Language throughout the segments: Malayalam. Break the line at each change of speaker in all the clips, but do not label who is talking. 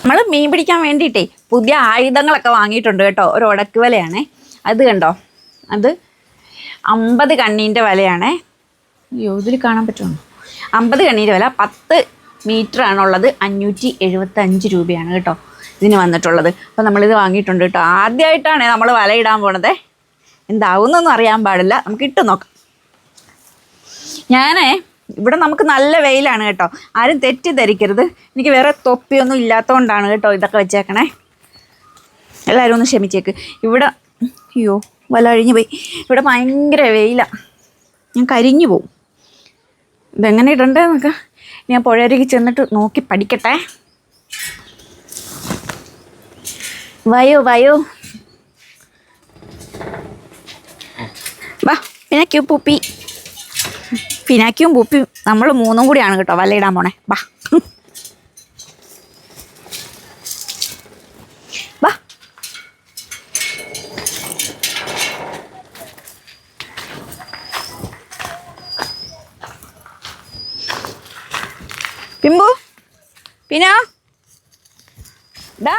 നമ്മൾ മീൻ പിടിക്കാൻ വേണ്ടിയിട്ടേ പുതിയ ആയുധങ്ങളൊക്കെ വാങ്ങിയിട്ടുണ്ട് കേട്ടോ. ഒരു ഉടക്ക് വലയാണേ. അത് കണ്ടോ, അത് 50 കണ്ണീൻ്റെ വലയാണേ. അയ്യോ, ഇതിൽ കാണാൻ പറ്റുമോ? 50 കണ്ണീൻ്റെ വല, 10 മീറ്ററാണുള്ളത്. 575 രൂപയാണ് കേട്ടോ ഇതിന് വന്നിട്ടുള്ളത്. അപ്പോൾ നമ്മളിത് വാങ്ങിയിട്ടുണ്ട് കേട്ടോ. ആദ്യമായിട്ടാണ് നമ്മൾ വല ഇടാൻ പോണത്. എന്താവുന്നൊന്നും അറിയാൻ പാടില്ല, നമുക്ക് ഇട്ട് നോക്കാം. ഇവിടെ നമുക്ക് നല്ല വെയിലാണ് കേട്ടോ, ആരും തെറ്റിദ്ധരിക്കരുത്. എനിക്ക് വേറെ തൊപ്പിയൊന്നും ഇല്ലാത്തതുകൊണ്ടാണ് കേട്ടോ ഇതൊക്കെ വെച്ചേക്കണേ. എല്ലാവരും ഒന്ന് ക്ഷമിച്ചേക്ക്. ഇവിടെ അയ്യോ വല അഴിഞ്ഞു പോയി. ഇവിടെ ഭയങ്കര വെയിലാണ്, ഞാൻ കരിഞ്ഞു പോവും. ഇതെങ്ങനെ ഇടണ്ടേന്നൊക്കെ ഞാൻ പുഴയരികെ ചെന്നിട്ട് നോക്കി പഠിക്കട്ടെ. വയോ വാ. പിനാക്യും പൂപ്പി നമ്മൾ 3 കൂടിയാണ് കേട്ടോ വലയിടാൻ പോണേ. വാ വാ. പിമ്പു പിന്നാ ഡാ.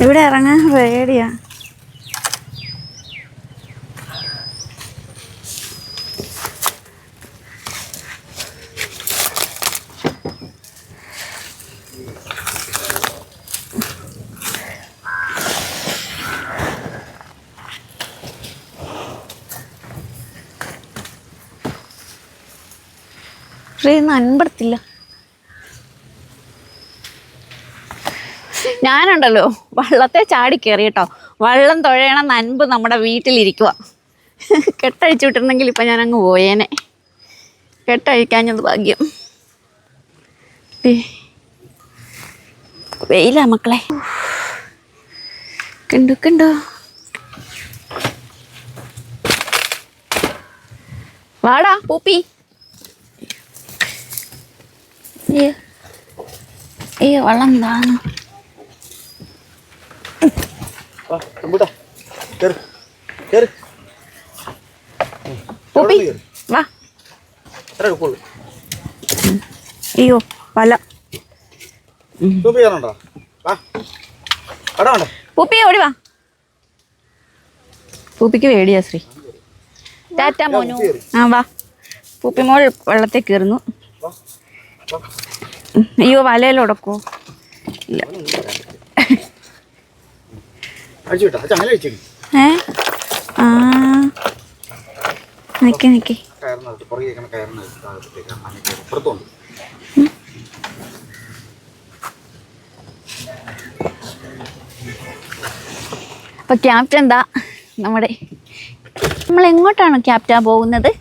ഇവിടെ ഇറങ്ങാൻ പേടിയാ. അൻപടത്തില്ല. ഞാനുണ്ടല്ലോ വള്ളത്തെ ചാടി കയറി കേട്ടോ. വള്ളം തുഴയണം നൻപ് നമ്മുടെ വീട്ടിലിരിക്കുക. കെട്ടഴിച്ചു വിട്ടിരുന്നെങ്കിൽ ഇപ്പം ഞാൻ അങ്ങ് പോയേനെ. കെട്ടഴിക്കാഞ്ഞത് ഭാഗ്യം. വെയിലാ മക്കളെ. കണ്ടോ വാടാ പൂപ്പി. വള്ളം എന്താണ്? പൂപ്പി വാ. അയ്യോ വല. പൂപ്പി ഓടി വാ. പൂപ്പിക്ക് പേടിയാ ശ്രീ. ടാറ്റ മോനു. ആ വാ. പൂപ്പി മോൾ വെള്ളത്തിൽ കയറുന്നു. അയ്യോ വലയിൽ ഉടക്കോ? ഇല്ല. നിക്ക് അപ്പൊ ക്യാപ്റ്റൻ എന്താ നമ്മൾ എങ്ങോട്ടാണ് ക്യാപ്റ്റൻ പോകുന്നത്?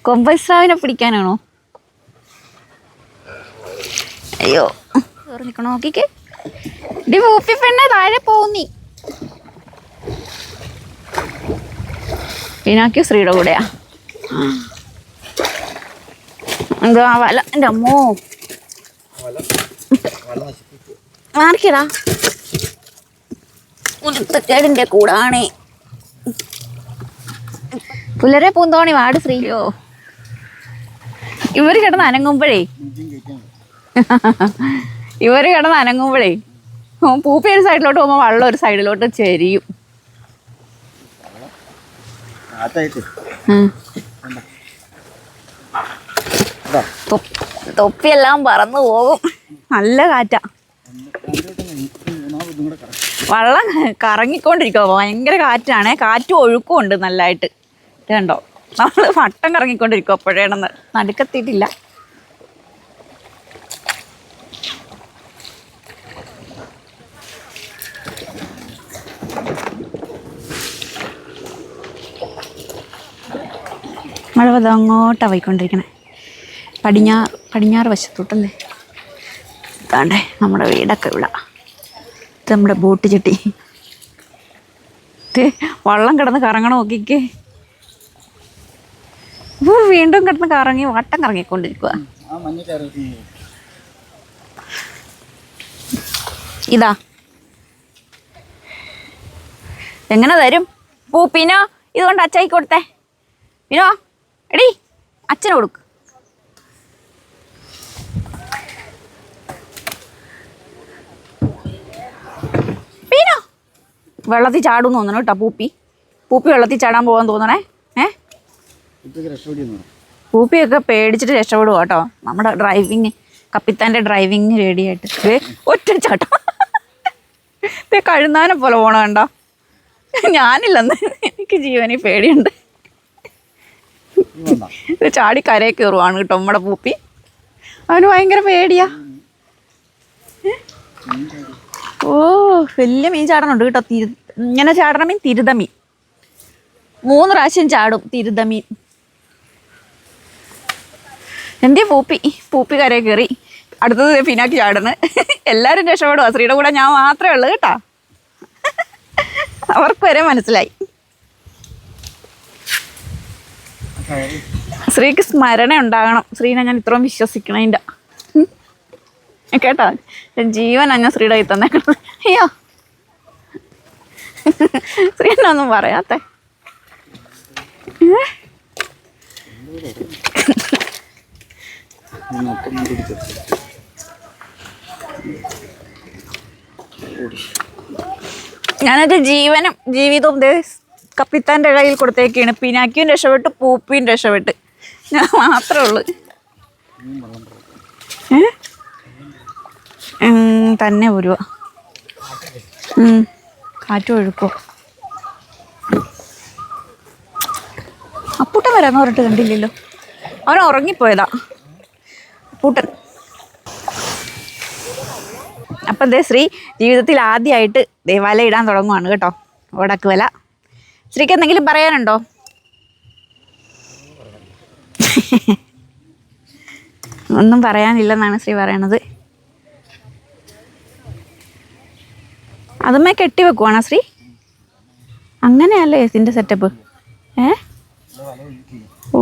കൊമ്പസ്രാവിനെ പിടിക്കാനാണോ? അയ്യോ നിൽക്കണോ? നോക്കിക്ക്. ഡി പൂപ്പി പെണ്ണെ താഴെ പോന്നി. പിനാക്യു ശ്രീയുടെ കൂടെയാ. എന്താ വല? എൻ്റെ അമ്മോ മാറിക്കടാ. ഉടുത്തക്കേടിൻ്റെ കൂടാണേ. പുലരെ പൂന്തോണി വാട് ശ്രീയോ. ഇവർ കിടന്ന് അനങ്ങുമ്പോഴേ പൂപ്പി ഒരു സൈഡിലോട്ട് പോകുമ്പോൾ വള്ളം ഒരു സൈഡിലോട്ട് ചെരിയും. തൊപ്പിയെല്ലാം പറന്നു പോകും. നല്ല കാറ്റാ. വള്ളം കറങ്ങിക്കൊണ്ടിരിക്കുക. ഭയങ്കര കാറ്റാണ്. കാറ്റും ഒഴുക്കും ഉണ്ട് നല്ലതായിട്ട്. കണ്ടോ, നമ്മൾ വട്ടം കറങ്ങിക്കൊണ്ടിരിക്കും. അപ്പോഴേണെന്ന് നടുക്കെത്തിയിട്ടില്ല. മഴ വന്ന് അങ്ങോട്ടാണ് പോയിക്കൊണ്ടിരിക്കണേ. പടിഞ്ഞാറ് വശത്തോട്ടല്ലേ. താണ്ടേ നമ്മുടെ വീടൊക്കെ ഇവിടെ. ഇത് നമ്മുടെ ബോട്ട് ചട്ടി. വള്ളം കിടന്ന് കറങ്ങണം നോക്കിക്കേ. വീണ്ടും കിടന്ന് കറങ്ങി വട്ടം കറങ്ങിക്കൊണ്ടിരിക്കുക. ഇതാ എങ്ങനെ തരും പൂപ്പിനോ? ഇതുകൊണ്ട് അച്ചായി കൊടുത്തേ. പിന്നോ എടീ അച്ഛന് കൊടുക്ക്. പീനോ വെള്ളത്തിൽ ചാടും തോന്നണം കേട്ടോ. പൂപ്പി വെള്ളത്തിൽ ചാടാൻ പോകാൻ തോന്നണേ. പൂപ്പിയൊക്കെ പേടിച്ചിട്ട് രക്ഷപ്പെടുക കേട്ടോ. നമ്മുടെ ഡ്രൈവിങ് കപ്പിത്താൻ്റെ ഡ്രൈവിങ് റെഡിയായിട്ട് ഒറ്റ ചാട്ടം. കഴുന്നാനെ പോലെ പോണ കണ്ടോ. ഞാനില്ലെന്ന് എനിക്ക് ജീവനി പേടിയുണ്ട്. ചാടി കരയെ കയറുവാണ് കേട്ടോ നമ്മുടെ പൂപ്പി. അവന് ഭയങ്കര പേടിയാ. ഓ വലിയ മീൻ ചാടണുണ്ട് കേട്ടോ. ഇങ്ങനെ ചാടണ മീൻ തിരുതമീൻ. 3 പ്രാവശ്യം ചാടും തിരുതമീൻ. എന്തേ പൂപ്പി കരയെ കയറി. അടുത്തത് ഫിനാക്കി ചാടുന്നു. എല്ലാവരും രക്ഷപ്പെടുക. ശ്രീയുടെ കൂടെ ഞാൻ മാത്രമേ ഉള്ളൂ കേട്ടോ. അവർക്ക് വരെ മനസ്സിലായി. ശ്രീക്ക് സ്മരണ ഉണ്ടാകണം. ശ്രീനെ ഞാൻ ഇത്രയും വിശ്വസിക്കണതിൻ്റെ കേട്ടോ. ജീവനാ ഞാൻ ശ്രീയുടെ കയ്യിൽ തന്നേക്കണത്. അയ്യോ ശ്രീനൊന്നും പറയാത്തെ. ഞാനൊരു ജീവനും ജീവിതവും കപ്പിത്താൻ്റെ കയ്യിൽ കൊടുത്തേക്കാണ്. പിനാക്കിയും രക്ഷപ്പെട്ട് പൂപ്പിയും രക്ഷപ്പെട്ട്. ഞാൻ മാത്രമേ ഉള്ളൂ. തന്നെ വരുക. കാറ്റ് ഒഴുക്കോ. അപ്പൂട്ടൻ വരാന്ന് പറഞ്ഞിട്ട് കണ്ടില്ലല്ലോ. അവൻ ഉറങ്ങിപ്പോയതാ അപ്പൂട്ടൻ. അപ്പം ശ്രീ ജീവിതത്തിൽ ആദ്യമായിട്ട് വല ഇടാൻ തുടങ്ങുവാണ് കേട്ടോ. ഉടക്ക് വല. ശ്രീക്ക് എന്തെങ്കിലും പറയാനുണ്ടോ? ഒന്നും പറയാനില്ലെന്നാണ് ശ്രീ പറയണത്. അതുമേ കെട്ടി വെക്കുവാണോ ശ്രീ? അങ്ങനെയല്ലേ ഇതിൻ്റെ സെറ്റപ്പ്? ഓ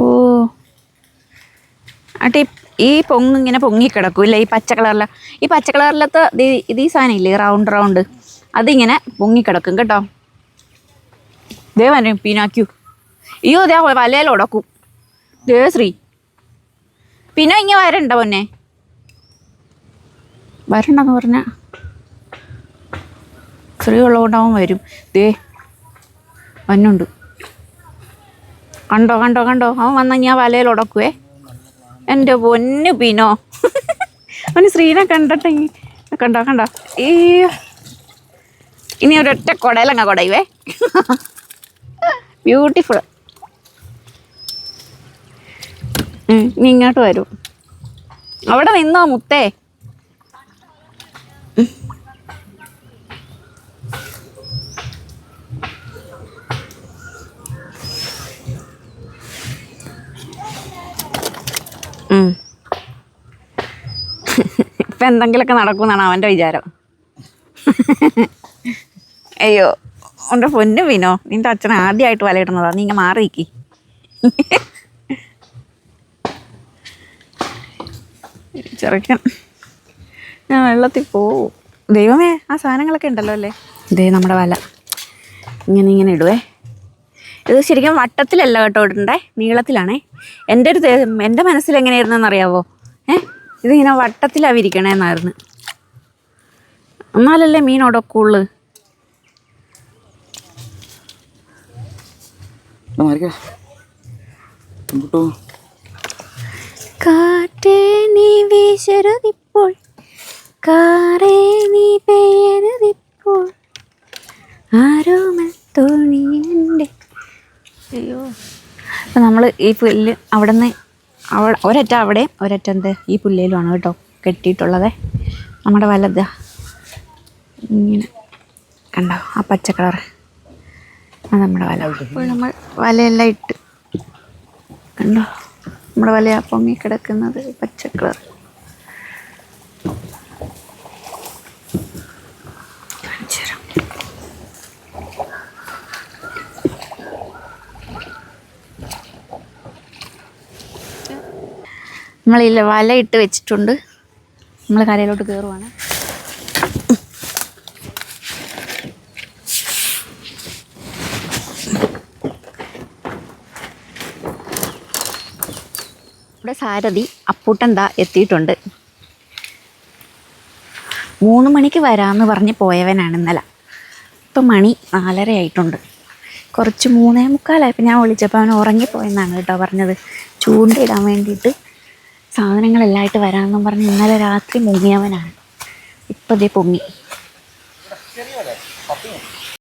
ആട്ടെ ഈ ഇങ്ങനെ പൊങ്ങിക്കിടക്കും ഇല്ലേ? ഈ പച്ച കളറിലത്തെ ഇത് ഈ സാധനം ഇല്ലേ റൗണ്ട് അതിങ്ങനെ പൊങ്ങിക്കിടക്കും കേട്ടോ. ദേ വരും പിനാക്കു. അയ്യോ ദേ വലയിൽ ഉടക്കും. ദേ ശ്രീ പിന്നെ ഇങ്ങനെ വരണ്ട പൊന്നെ. വരണ്ടെന്ന് പറഞ്ഞാൽ ശ്രീ ഉള്ളതുകൊണ്ടാവും വരും. ദേ വന്നുണ്ട്. കണ്ടോ അവൻ വന്നാൽ ഞാൻ വലയിൽ ഉടക്കുവേ. എൻ്റെ പൊന്നു പിനോ. അവന് ശ്രീനെ കണ്ടിട്ട് കണ്ടോ ഈ ഇനി ഒരൊറ്റ കുടയിലങ്ങ കുടയുവേ. ബ്യൂട്ടിഫുൾ. നീ ഇങ്ങോട്ട് വരൂ. അവിടെ നിന്നോ മുത്തേ. ഇപ്പം എന്തെങ്കിലുമൊക്കെ നടക്കുമെന്നാണ് അവൻ്റെ വിചാരം. അയ്യോ എൻ്റെ പൊന്നു വിനോ, നിൻ്റെ അച്ഛൻ ആദ്യമായിട്ട് വലയിടുന്നതാ. നീ ഇങ്ങനെ മാറിയിക്കി. ചെറുക്കൻ ഞാൻ വെള്ളത്തിൽ പോവും. ദൈവമേ ആ സാധനങ്ങളൊക്കെ ഉണ്ടല്ലോ അല്ലേ. ഇതേ നമ്മുടെ വല ഇങ്ങനെ ഇടുവേ. ഇത് ശരിക്കും വട്ടത്തിലല്ല കേട്ടോ ഇടണ്ടേ, നീളത്തിലാണേ. എൻ്റെ മനസ്സിൽ എങ്ങനെയായിരുന്നെന്ന് അറിയാവോ? ഇതിങ്ങനെ വട്ടത്തിലാണ് വിരിക്കണേന്നായിരുന്നു. എന്നാലല്ലേ മീൻ ഉടക്കുള്ളു. കാറ്റേ നീ വീശരുതിപ്പോൾ, കാറേ നീ പെയ്യരുതിപ്പോൾ, ആരോമത്തോണിയുണ്ട്. അയ്യോ അപ്പം നമ്മൾ ഈ പുല്ല് അവിടെ നിന്ന് ഒരറ്റ അവിടെ ഒരറ്റ ഈ പുല്ലയിലുമാണ് കേട്ടോ കെട്ടിയിട്ടുള്ളത്. നമ്മുടെ വലതാ ഇങ്ങനെ കണ്ടോ ആ പച്ച കളർ, അത് നമ്മുടെ വല. അപ്പോൾ നമ്മൾ വലയെല്ലാം ഇട്ട് കണ്ടോ നമ്മുടെ വല പൊങ്ങിക്കിടക്കുന്നത് പച്ച കളർ. നമ്മളില്ല വല ഇട്ട് വെച്ചിട്ടുണ്ട്. നമ്മൾ കരയിലോട്ട് കയറുവാണ്. ഇവിടെ സാരഥി അപ്പൂട്ടൻ ദാ എത്തിയിട്ടുണ്ട്. 3 മണിക്ക് വരാമെന്ന് പറഞ്ഞ് പോയവനാണ് ഇന്നലെ. ഇപ്പം മണി 4:30 ആയിട്ടുണ്ട്. കുറച്ച് 3:45 ഞാൻ വിളിച്ചപ്പോൾ അവൻ ഉറങ്ങിപ്പോയെന്നാണ് കേട്ടോ പറഞ്ഞത്. ചൂണ്ടയിടാൻ വേണ്ടിയിട്ട് സാധനങ്ങളെല്ലാം ആയിട്ട് വരാമെന്നും പറഞ്ഞ് ഇന്നലെ രാത്രി മുങ്ങിയവനാണ്. ഇപ്പം ദേ പൊങ്ങി.